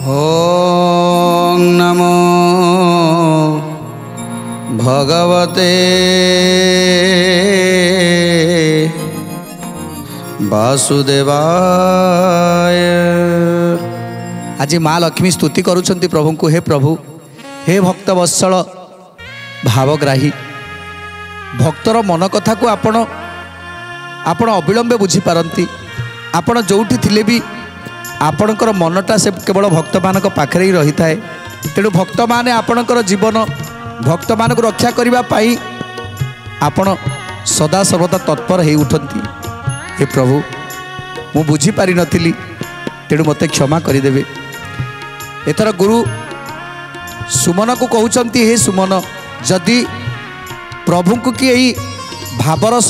ओम नमो भगवते वासुदेवाय। आज माँ लक्ष्मी स्तुति करुछंती प्रभु को, हे प्रभु हे भक्त वत्सल भावग्राही भक्तर मन कथा को आपण अविलंबे बुझी पारंती। आपण जोठी थिले भी आपणकर मनटा से केवल भक्त मान पाखे ही रही थाए। तेणु भक्त माने आपणकर जीवन भक्त मान को रक्षा करने पाई आपण सदा सर्वदा तत्पर हो उठती। हे प्रभु मु बुझी पारि नथिली, तेणु मते क्षमा करदेवे। एथर गुरु सुमन को कहउचंती, हे सुमन जदि प्रभु को कि यही भावरस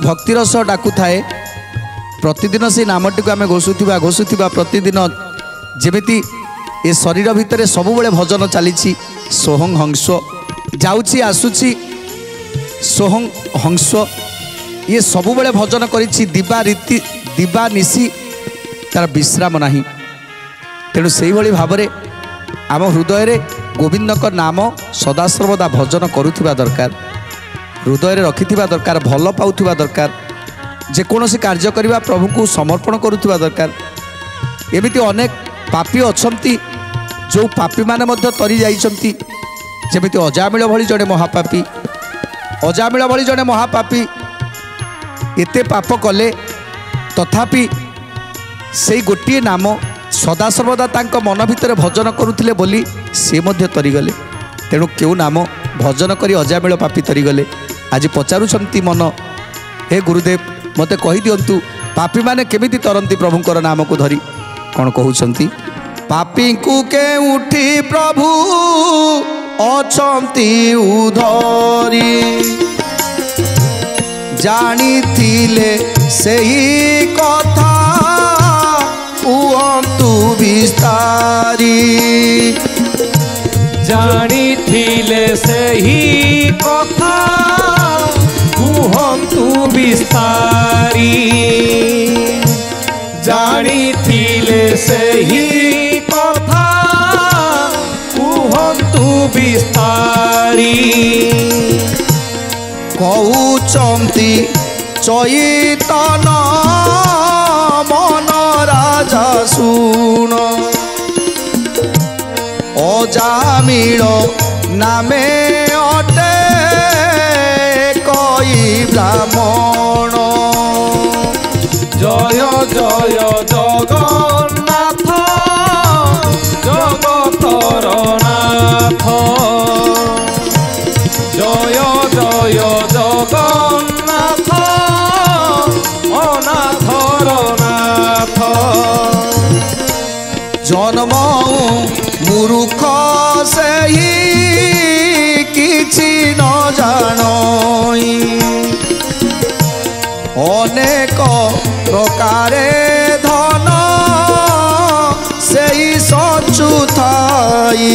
भक्तिरस डाकु थाए, प्रतिदिन से नामटी को आम घोषुवा प्रतिदिन जेमिति ए शरीर भितर सबुबले भजन चली सोहं हंस जाउछि आसुछि सोहं हंस ये सबुबले भजन करिछि दिबा निशी तार विश्राम नहीं। तेणु से भाव में आम हृदय रे गोविंद का नाम सदासर्वदा भजन करुथिबा दरकार, हृदय रे रखिथिबा दरकार, भल पाउथिबा दरकार, जेकोसी कार्य करने प्रभु को समर्पण करुथिबा दरकार। एमिति अनेक पापी अछंती जो पापी माने मध्य तरी जाइछंती, जेमिति अजामिल भली जड़े महापापी, अजामिल भली जड़े महापापी एते पाप कले तथापि से गोटे नाम सदासर्वदा तांक मन भितर भजन करुथिले बोली से मध्य तरीगले। तेणु क्यों नाम भजन करी अजामिल पापी तरीगले। आज पचारुछंती मन, हे गुरुदेव मते कहि दियंतु पापी माने केमिति तरंती प्रभुंकर नाम को धरी। कौन कहउछंती, पापी को के उठी प्रभु अछंती उधरी, जानी थिले सेही कथा कुहंतु विस्तारी, जानी थिले सेही कथा कुहंतु विस्तारी, जानी थिले सेही कथा कुहंतु विस्तारी। कहउचंती चैतन मन राजा सुन, अजामिल नामे अटे कई ब्राह्मण, जय जय जगन्नाथ जगतर नाथ, जय जय जगन्नाथ अनाथर नाथ। जन्म मूर्ख सेही किछि न जानई, अनेक प्रकारे धन सेही सचु थाई,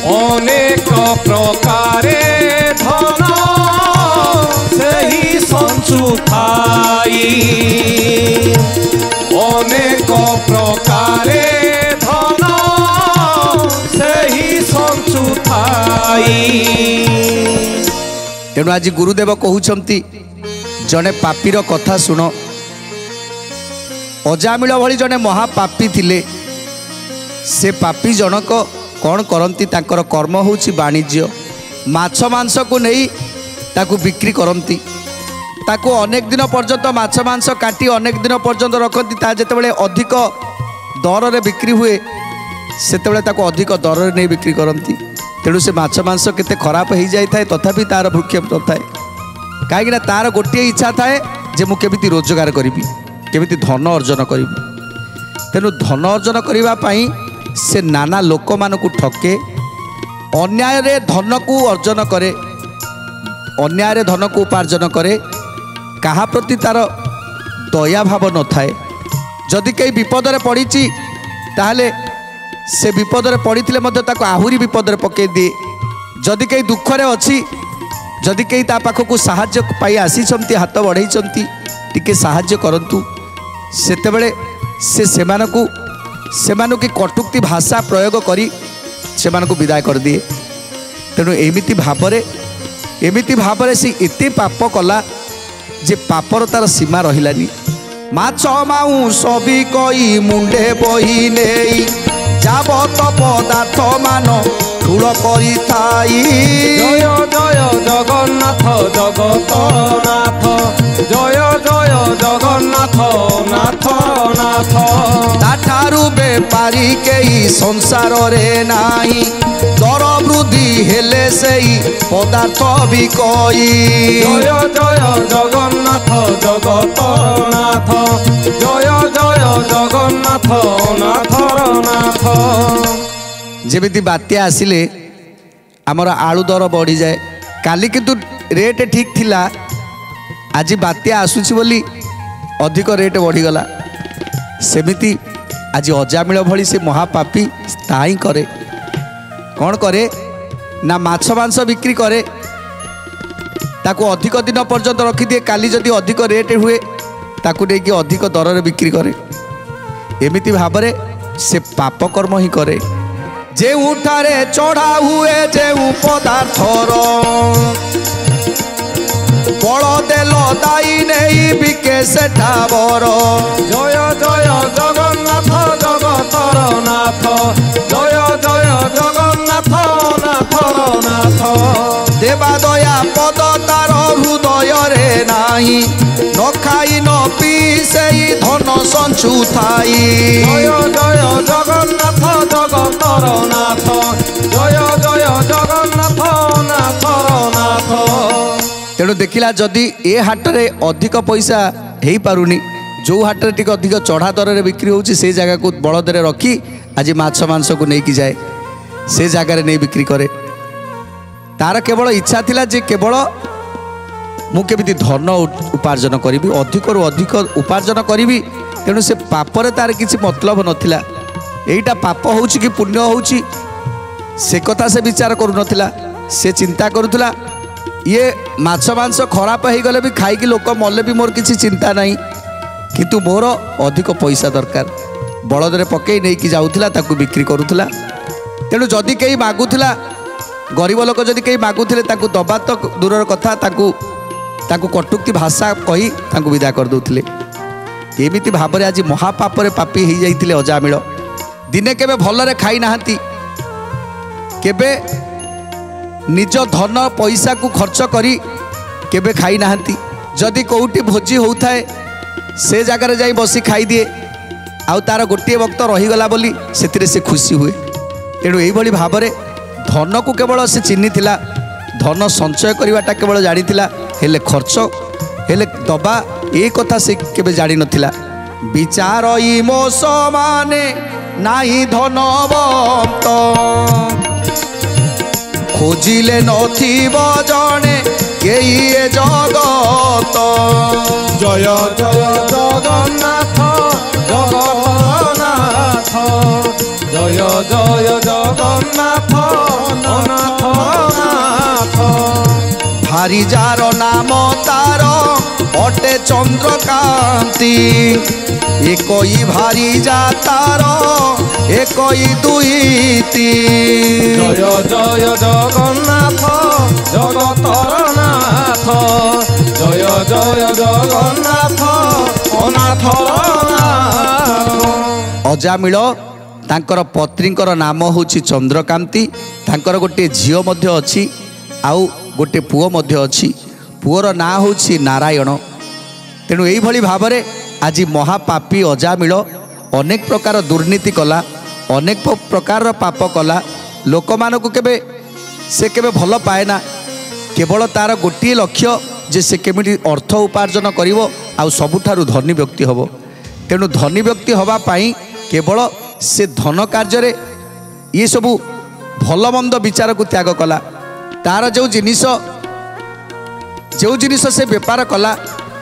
अनेक प्रकारे धन सेही संचु थाई, अनेक प्रकारे धन सेही संचु थाई। तेणु आज गुरुदेव कहउछंती जने पापीर कथा सुन। अजामिल भली जने महापापी थिले, से पापी जनक कौन करती, तांकर कर्म होउछि वाणिज्य, माछ मांस को नहीं ताकू बिक्री करती, ताकू अनेक दिन पर्यंत माछ मांस काटी अनेक दिन पर्यंत रखती, ता जेतेबेले अधिक दर रे बिक्री हुए सेतेबेले ताकू अधिक दर रे नहीं बिक्री करती। तेणु से माछ मांस केते खराब हो जाए थाए तथापि तार भूक्षेप न थाए, कहीं तार गोटे इच्छा थाए जे मु केमिति रोजगार करी, केमिति धन अर्जन करी। तेणु धन अर्जन करने पाई से नाना लोक मान को ठके, अन्याय रे धन को अर्जन करे, अन्याय रे धन को उपार्जन करे, कहा प्रति तार दया भाव न थाए। जदि कई विपद रे पड़ी ताहले से विपद रे पड़ी आहुरी विपद रे पके दिए, जदि कई दुख रे अच्छी जदि कई ता पाखक साहाय्य पाई आसी हाथ बढ़ई टिके साहाय्य करंतु सेतेबेले से सेमानकु की कटुक्ति भाषा प्रयोग करी सेमानकु विदाय कर दिए। तेणु एमिति भावरे से एते पाप कला जे पापर तार सीमा रहिलानी। माछ माऊ सबी कई मुंडे बही नेई जाबत पदार्थ मान ठूल करी थाई। जय जय जगन्नाथ जगतनाथ जय जय जगन्नाथ नाथ नाथ। ताठारु बेपारी केही संसार रे नाही दर वृद्धि हेले सेई पदार्थ भी कई। जय जय जगन्नाथ जगतनाथ जय जय जगन्नाथ नाथ नाथ। जेमिति बात्या आसिले आमर आलू दर बढ़ी जाए काली किंतु रेट ठीक थिला आज बात्या आसुची बोली अधिक रेट बढ़ीगला सेमिति आज अजामिल भली से महापापी ताई करे कौन करे ना माछ मांस बिक्री करे ताकू अधिक दिन पर्यंत रखी दिए काली जदि अधिक रेट हुए ताकू नहीं अधिक दर रे बिक्री करे एमिति भावरे से पाप कर्म ही करे। जेउठारे चढ़ा हुए जेउ पदार्थर बड़ देल दाई नहीं बिके सेठा बर। जय जय जगन्नाथ जगतर नाथ जय जय जगन्नाथ नाथर नाथ। देवा दया पद तार हृदय रे नाही न खाई न पी सेई धन संचु थाई। जय जय जगन्नाथ जगतर नाथ जय जय जगन्नाथ नाथर नाथ। तेणु देखिला जदि ए हाट रे अधिक पैसा हेई पारुनी जो हाट रे टिक अधिक चढ़ा दर रे बिक्री होउची से जगह को बलद रे रखी आज माछ मांस को नहीं कि जाए से जगह रे नहीं बिक्री करे। तार केवल इच्छा थिला जे केवल मु केमिति धन उपार्जन करी अधिक रु अधिक उपार्जन करी। तेणु से पापरे तार किसी मतलब नथिला एटा पाप होउची कि पुण्य होउची से कथा से विचार करू नथिला। से चिंता करुला ये माछ मांस खराब हो गले भी खाई लोक मले भी मोर किसी चिंता नहीं किंतु मोर अधिक पैसा दरकार बलदरे पकई नहीं कि जाऊला ताकू बिक्री करुला। तेणु जदि कहीं मागुला गरीब लोक जदि कहीं मागुले ताकू दबा तो दूर कथा ताकू कटुक्ति भाषा कही ताकू विदा कर दउथिले। एमिति भावरे आज महापापरे पापी हो जाइथिले अजामिल दिने केबे भलरे खाई नाहांती केबे निज धन पैसा को खर्च करी केबे खाई नाहांती। जदि कोउटी भोजी होउथाए से जगार जाई बसी खाई दिए आउ तार गोटे वक्त रहीगला बोली से से खुशी हुए। तेणु यही भावरे धन को केवल से चिन्ही थिला धन संचय करवाटा केवल जानी हेले खर्च हेले दबा ए कथा से केबे जानी नथिला। विचार इमोस माने नाही धनवंत खोजिले नथिब जणे केई ए जगत। जय जय जगन्नाथ जगन्नाथ जय जय जगन्नाथ नाथ नाथ। भारी जार नाम तार अटे चंद्रकांति एकई भारी जा तार एकई दुईति। जय जय जगन्नाथ जगतर नाथ जय जय जगन्नाथ अनाथ नाथ। अजामिल तांकर पत्नींकर नाम होची चंद्रकांति तांकर गोटे झियो मध्य अछि आउ गोटे पुओ मध्य अछि पुओर ना होची नारायण। तेणु एई भली भावरे आज महापापी अजामिल अनेक प्रकार दुर्नीति कला अनेक प्रकार पाप कला लोक मानकु केबे से केबे भल पाएना केवल तार गोटे लक्ष्य जे से केमिति अर्थ उपार्जन करिवो आउ सबुठारु धनी व्यक्ति हबो। तेणु धनी व्यक्ति हवा पाई केवल से धन कार्य रे ये सबू भल मंद विचार को त्याग कला तार जो जिनिस से बेपार कला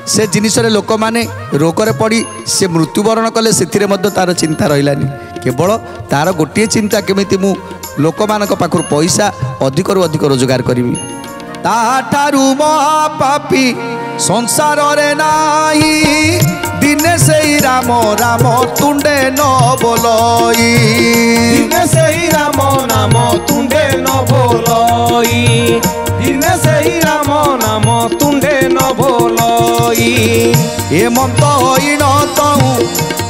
से जिनिस रे लोक माने रोगरे पड़ी से मृत्युवरण कले से तार चिंता रहिलानी केवल तार गोटे चिंता केमिति मु लोक मानक पाखर पैसा अधिक रु अधिक रोजगार करी ताठारु महापापी संसार रे नाही दिने से राम राम तुंडे न बोलई दिने से राम नाम तुंडे न बोलई दिने से राम नाम तुंडे न बोलई ए मंत होइण तहु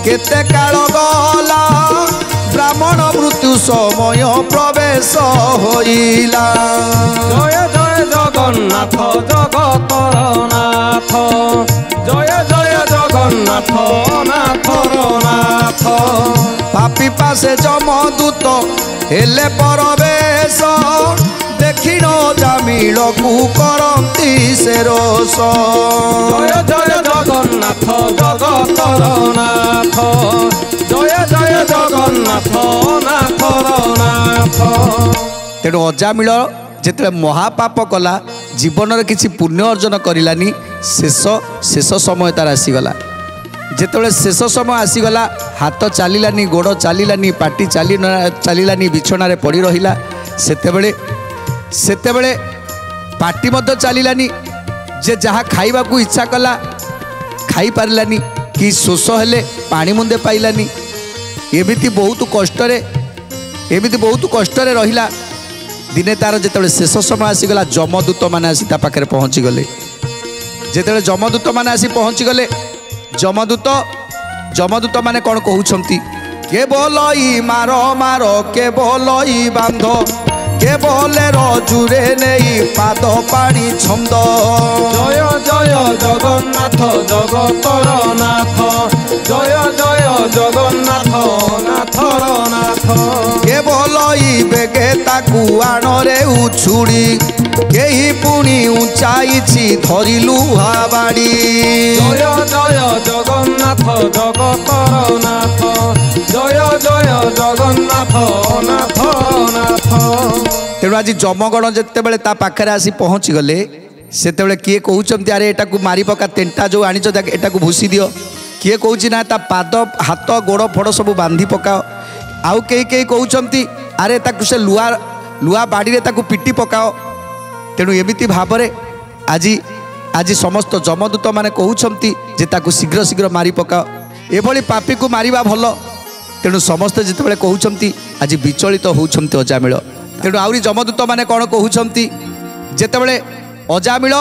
केते काल गला ब्राह्मण मृत्यु समय प्रवेश होइला जय जय जगन्नाथ जगतर नाथ जय जय जगन्नाथ नाथर नाथ पापी पासे जमदूत हेले परवेश देखिण जामिल को करती से रोष जय जय जगन्नाथ जगतर नाथ जय जय जगन्नाथ नाथर नाथ तेणु अजामिल जिते महापाप कला जीवन किसी पुण्य अर्जन करानी शेष समय तार आसीगला जिते शेष समय आसीगला हाथ चलानी गोड़ चलानी पाटी चलानी बिछणार पड़ी रहा सेतेबेले पाटी मध्य चलानी जे जहाँ खाइबा को इच्छा कला खाई पारलानी कि शोष हेले पानी मुंदे पाइलानी एमिति बहुत कष्टरे रहिला दिने तार जिते शेष समय आसीगला जमदूत मैंने आसी पाखे पहुँची गले जिते जमदूत मैंने आसी पहुँची गले जमदूत मैंने कौन कहते के बोलई मार मार के बोलई बांध के बोले रजुरे नहीं पाद पानी छंद जय जय जगन्नाथ जगतर नाथ जय जय जगन्नाथ नाथर नाथ के बोलई बेगे ताकू आणरे उछुड़ी केही पुणी उचाईछि धरी लुहा बाड़ी जय जय जगन्नाथ जगतर नाथ जय जय जगन्नाथ नाथर नाथ तेणु आज जमगण जितेबाला ता पाखे आसी पहुँची गले से किए कहते अरे एटा को मारी पका तेंटा जो आनी एटा को भूसी दियो किए कहूँ ना ता पाद हाथ गोड़ फड़ सब बांधी पकाओ आउ कई कहते अरे ताकू से लुआ बाड़ी रे ताकू पिटी पकाओ तेणु एमिति भाव आज आज समस्त जमदूत मैंने कहते जे ताकू शीघ्र शीघ्र मारी पकाओ एभली पापी को मारिबा भल तेणु समस्ते जितेबाला कहते आज विचलित होउछंती अजामिल तेणु आउरी जमदूत मैंने कौन कहते जितेबाला अजामिल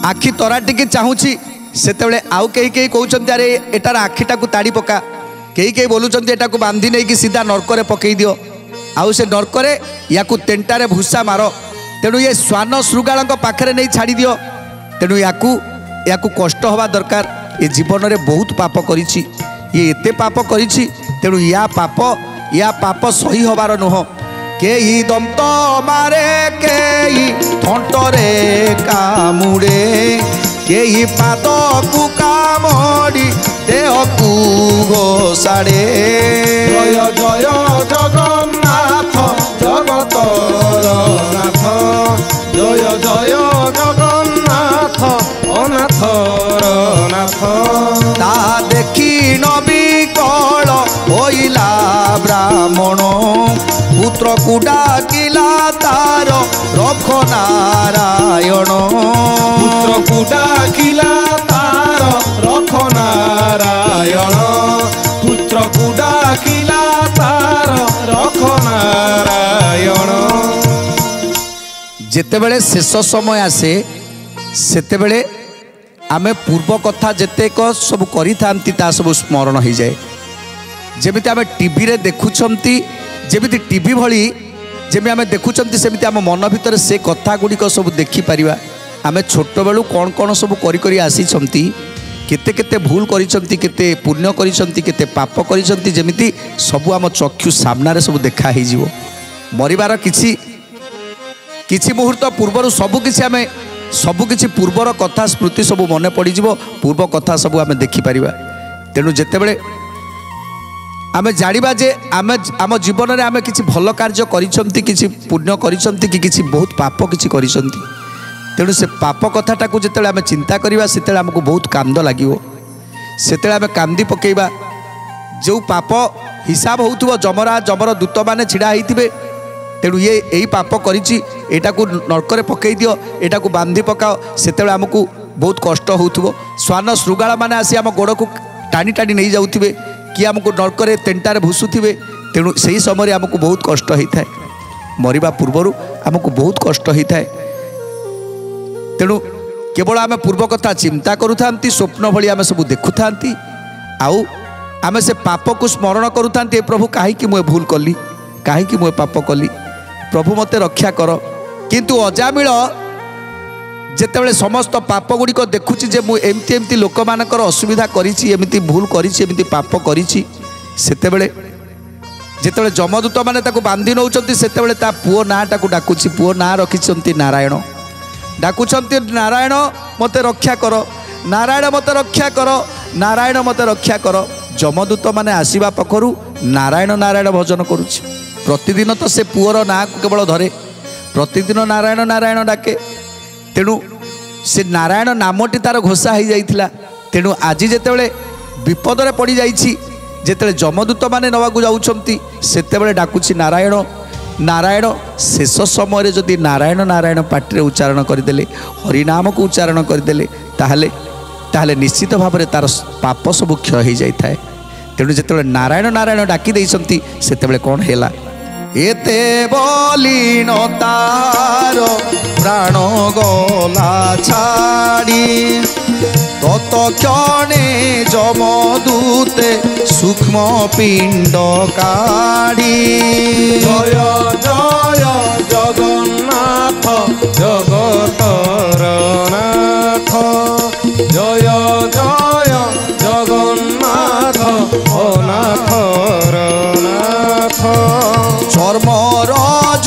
आखि तराटिकी चाहूँगी से आउ कई कहते अरे एटार आखिटा को ताड़ी पका कई बोलुंट एटा को बांधी नहीं सीधा नर्करे पकई दियो आउ से नर्करे या तेंटारे भूसा मार तेणु ये श्वान शृगाल पाखे नहीं छाड़ी दियो तेणु या कष्ट हवा दरकार ये जीवन में बहुत पाप करिछि ये एते पाप करिछि तेणु या पाप सही हबार नुह केही दंत मारे केही थंटरे कामुड़े केही पाद को कामड़ी देह को घोषाड़े जय जय जगन्नाथ जगतर नाथ जय जय जगन्नाथ अनाथर नाथ ता देखी नबिकल होइला ब्राह्मण पुत्र को डाकिला तार रख नारायण पुत्र को डाकिला तार रख नारायण पुत्र को डाकिला तार रख नारायण जेतेबेले शेष समय आसे सेतेबेले आमे पूर्व कथा जेतेक सब करि थांती ता सब स्मरण हो जाए जेमिति आमे टीवी रे देखुछंती जेमिति टीवी भली जेमि आमे देखुछंती सेमिति आम मन भितर से कथा गुड़िक सब देखि परिबा आमे छोट बेलू कौन कौन सब करि करि आसीछंती केते केते भूल करिछंती केते पुण्य करिछंती केते पाप करिछंती जेमिति सब आम चक्षु सामना रे सब देखा ही जीवो मरिबार किछि मुहूर्त पूर्वर सबकिछि पूर्वर कथा स्मृति सब मन पड़ पूर्व कथा सब आम देखिपर तेणु जितेबले आम जाना जे आम जीवन में आम कि भल कार्य करिसंती किछि पुण्य करिसंती कि किछि बहुत पाप किछि करिसंती तेणु से पाप कथाटा को जिते आम चिंता करवा से आमको बहुत कांद लगे से आम कांदी पकेबा जो पाप हिसाब होउथुबो जमर दूत मैंने छिड़ा होइथिबे तेणु ये यही पाप करिछि एटा को नरकरे पकई दियो एटा को बांधी पकाओ सेतेबेले हमकु बहुत कष्ट होउथबो स्वान श्रृगाला माने आसी हम गोड़ को टाणी टाणी नहीं जाउथिबे कि हमको नरकरे तेंटारे भुसुथिबे तेणु सही समय हमको बहुत कष्ट होता है मरिबा पूर्वरु हमको बहुत कष्ट होता है तेणु केवल आम पूर्व कथा चिंता करूथांती स्वप्न भली आम सब देखुथांती आउ आम से पाप को स्मरण करूथांती प्रभु कहीं मुझे भूल कली कहीं मुझे पाप कली प्रभु मते रक्षा कर किंतु अजामिल जेतेबेले समस्त पाप गुड़िक देखुची जे मु एमती एमती लोक मानकर असुविधा करिछि एमती भूल करिछि एमती पाप करिछि सेतेबेले जेतेबेले जमदूत माने ताको बांधी नौचंती सेतेबेले ता पुओ नाटाको डाकुछि पुओ ना रखिछंती नारायण डाकुछंती नारायण मते रक्षा कर नारायण मते रक्षा कर नारायण मते रक्षा कर जमदूत माने आसीबा पखरु नारायण नारायण भजन करुछि प्रतिदिन तो से पुओर ना केवल धरे प्रतिदिन नारायण नारायण डाके तेणु से नारायण नामटी तार घोषा हो जाइथिला तेणु आज जेतेबेले विपद रे पड़ी जाइछि जेतेबेले जमदूत माने नवाकू जाउछंती सेतेबेले डाकुछि नारायण नारायण शेष समय जदि नारायण नारायण पाटिरे उच्चारण करदेले हरिनाम को उच्चारण करदेले ताहले निश्चित भाव में तार पाप सब क्षय हो जाए तेणु जेतेबेले नारायण नारायण डाकी देइछंती सेतेबेले कौन हैला एते बलिन तार प्राण गला छाड़ी तत क्षणे जमदूते सूक्ष्म पिंड काढ़ी जय जय जगन्नाथ जगतर नाथ जय जय जगन्नाथ अनाथर नाथ चर्मर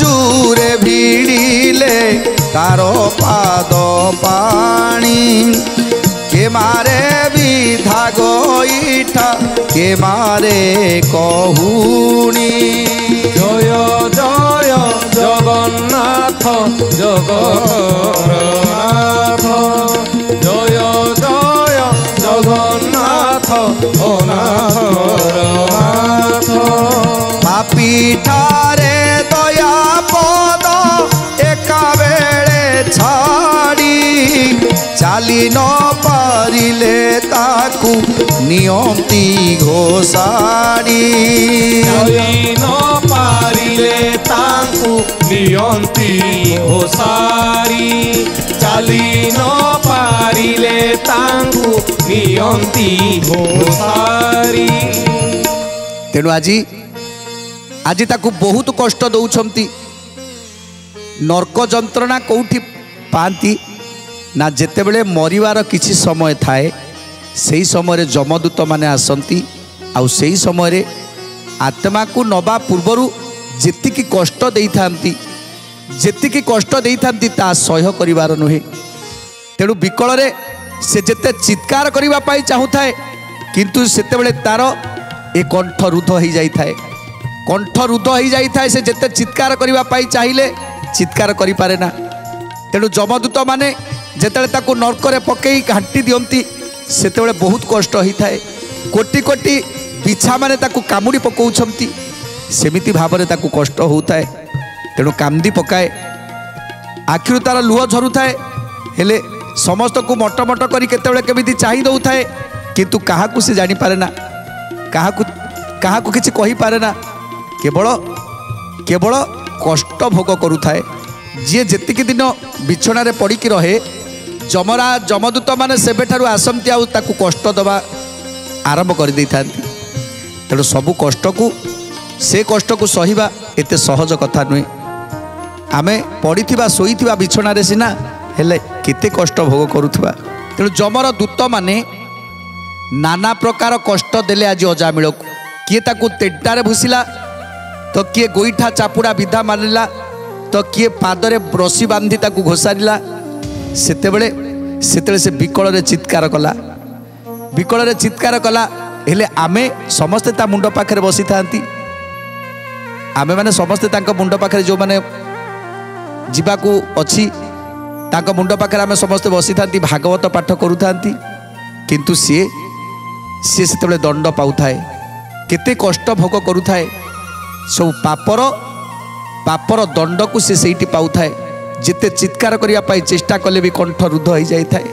जूरे भिड़िले तार पाद पाणी के मारे विधा गईठा के मारे कहूणी जय जय जगन्नाथ जगन्नाथ जय जय जगन्नाथ अनाथ पापीठारे दया पद एका बेले छाड़ी चाली न पारिले ताकू नियंती घोषाड़ी चाली न पारिले ताकू नियंती घोषाड़ी चाली न पारिले ताकू नियंती घोषाड़ी तेणु आज ताकू बहुत कष्ट दौछंती नरक जंत्रणा कौटी पाती ना जेतेबेले मरिवार किछि समय थाए सेही समय जमदूत माने आसंती आउ सेही समय आत्मा को नबा पूर्वरु जेतिकी कष्ट देइथांती जेतिकी कष्ट देइथांती ता सह्य करिवार नुहे तेणु विकल रे से जेते चित्कार करिवा पाई चाहुथाए किंतु सेतेबेले तार ए कंठ रुद्ध हो जाई थाए कंठ रुद्ध हो जाई थाए से जेते चित्कार करिवा पाई चाहिए चित्कार करि पारे ना तेणु जमदूत माने जेतेबेले ताकू नरकरे पकई घाटी दियंती सेतेबेले बहुत कष्ट होता है कोटि कोटि बिछा माने ताकू कामुड़ी पकाउछंती सेमिति भाव में ताकू कष्ट होता है तेणु कांदी पकाए आखिरु तार लुह झरुथाए हेले समस्त को मट मट करी केतेबेले केमिति चाहि दउथाए किंतु काहाकू से जानि पारे ना काहाकू किछि कहि पारे ना केवल केवल कष्ट भोग करुथाए जी जेतिकी दिन बिछणारे पड़िकी रहे जमरा जमदूत माने सेबेठारु आसंती आउ ताकू कष्ट दबा आरंभ कर देइथांती तेणु सबु कष्ट को सहिबा एते सहज कथा नुहे आमे पड़िथिबा सोईथिबा बिछणारे सिना हेले केते कष्ट भोग करुथबा तेणु जमर दूत माने नाना प्रकार कष्ट देले आज अजामिल को किए ताकू तेंटारे भूसिला तो किए गोईठा चापुड़ा विधा मारिला तो किए पादरे रसी बांधी ताकू घोषारिला सेतेबेले से विकल रे चित्कार कला हेले आमे समस्ते ता मुंड पाखरे बसी थांती आमे माने समस्ते तांका मुंड पाखरे जो माने जीवाकू अछि तांका मुंड पाखरे आमे समस्ते बसी थांती भागवत पाठ करू थांती किंतु सी सेतेबेले दंड पाउ थाए केते कष्ट भोग करू थाए सब पापर पापर दंड को से सही पाऊ थाए जिते चित्कार करने चेष्टा कले भी कंठ रुद्ध हो जाए थाए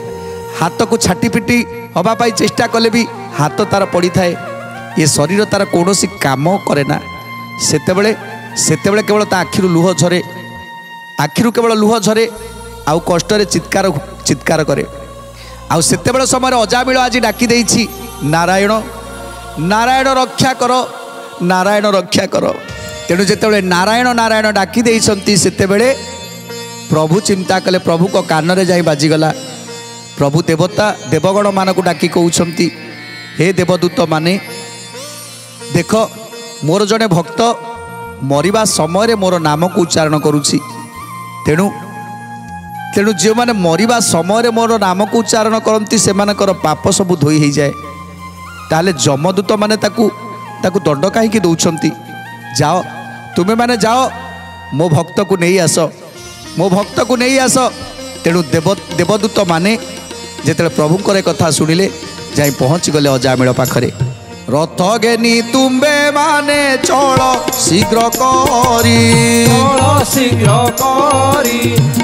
हाथ को छाटी पिटी हवापाई चेष्टा कले भी हाथ तार पड़ी थाए ये शरीर तार कौन काम करे ना सेतेबेले केवल ता आखिरु लुह झरे आखिरु केवल लुह झरे आउ कष्ट चित्कार करे आउ सेतेबेले समय अजामिल आज डाकी देछि नारायण नारायण रक्षा कर नारायण रक्षा कर तेणु जिते नारायण नारायण डाकी देइछंती सेतेबेले प्रभु चिंता कले प्रभु को कान रे जाई बाजीगला प्रभु देवता देवगण मान को डाकी कहउछंती हे देवदूत माने देख मोर जने भक्त मरिबा समय मोर नाम को उच्चारण करुछि तेणु तेणु जो मैंने मरिबा समय मोर नाम को उच्चारण करती से पाप सब धोई हो जाए ताले जमदूत माने ताकू दंड कहीं दौरान जाओ तुम्हें माने जाओ मो भक्त को नहीं आस मो भक्त को नहीं आस तेणु देवदूत माने जिते प्रभुंकर कथा शुणिले जाई पहुँच गले अजामिल पाखरे रथ घेनी तुम्बे माने चल शीघ्र करी चल शीघ्र करी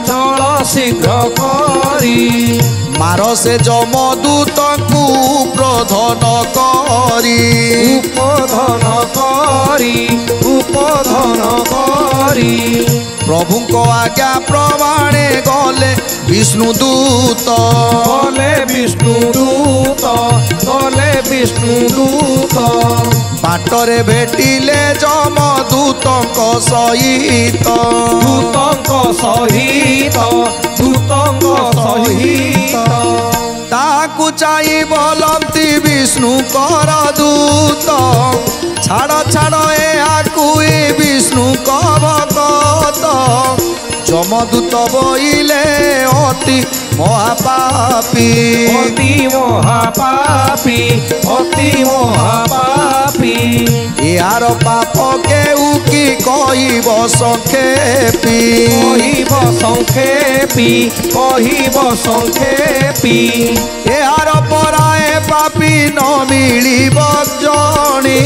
चल शीघ्र करी मार से जमदूत को प्रधन करी उपधन करी प्रभु को आज्ञा प्रमाणे गले विष्णुदूत बाटरे भेटिले जमदूतंक सहित ताकू चाई बोलती विष्णु कर दूत छाड़ छाड़ ए विष्णु भगत जमदूत बोइले अति महापापी यार पाप केउ की कहब संक्षेपी यार पराए पापी न मिलिब जणी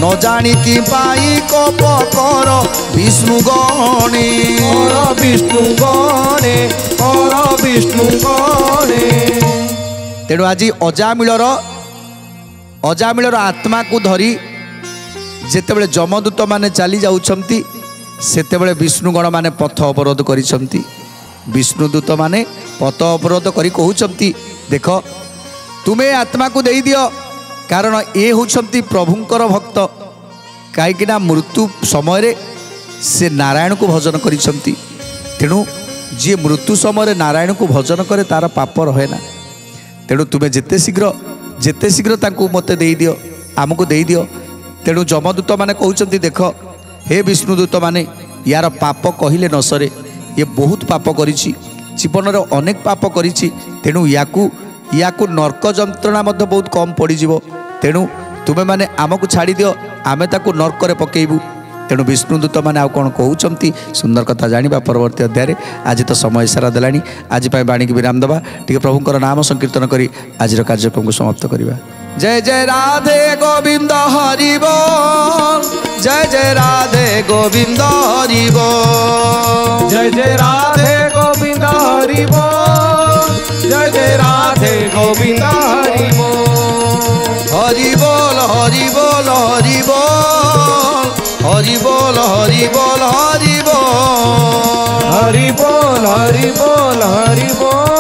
न जानी कि पाई कप कर विष्णु गणे तेणु आज अजामिलर आत्मा को धरी जेतेबेले जमदूत माने चली जाउछंती सेतेबेले विष्णुगण माने पथ अवरोध करिसंती विष्णुदूत माने पथ अवरोध करी कहउछंती देख तुमे आत्मा को देई दियो कारण ये होउछंती प्रभुंकर भक्त काईकिना मृत्यु समय से नारायण को भजन करिसंती तेणु जी मृत्यु समय नारायण को भजन करे तार पाप रहे ना तेणु तुम्हें जेते शीघ्र तांको मते देई दियो आमको देई दियो तेणु जमदूत माने कहउछंती देख हे विष्णुदूत माने यार पाप कहिले न सरे ये बहुत पाप करिछि जीवन रे अनेक पाप करिछि तेणु याकू नरक जंत्रणा मध्य बहुत कम पड़ी जिवो तेणु तुमे माने आमको छाड़ी दियो आमे ताकू नरक रे पकेइबू तेणु विष्णुदूत माने आउ कौन कहउछंती सुंदर कथा जानिबा परवर्ती अध्याय आज तो समय सारा देलानी आज पाई बाणी की विराम दबा टिके प्रभुंकर नाम संकीर्तन करी आज कार्यक्रम को समाप्त करिबा जय जय राधे गोविंद हरि बोल जय जय राधे गोविंद हरि बोल जय जय राधे गोविंद हरि बोल जय जय राधे गोविंद हरि बोल हरि बोल हरि बोल हरि बोल हरि बोल हरि बोल हरि बोल हरि बोल हरि बोल हरि बोल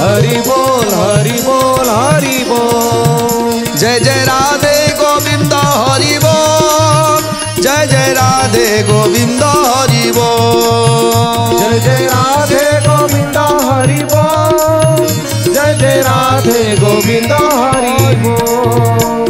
हरि बोल हरि बोल हरि बोल जय जय राधे गोविंद हरि बोल जय जय राधे गोविंद हरि बोल जय जय राधे गोविंद हरि बोल जय जय राधे गोविंद हरि बोल।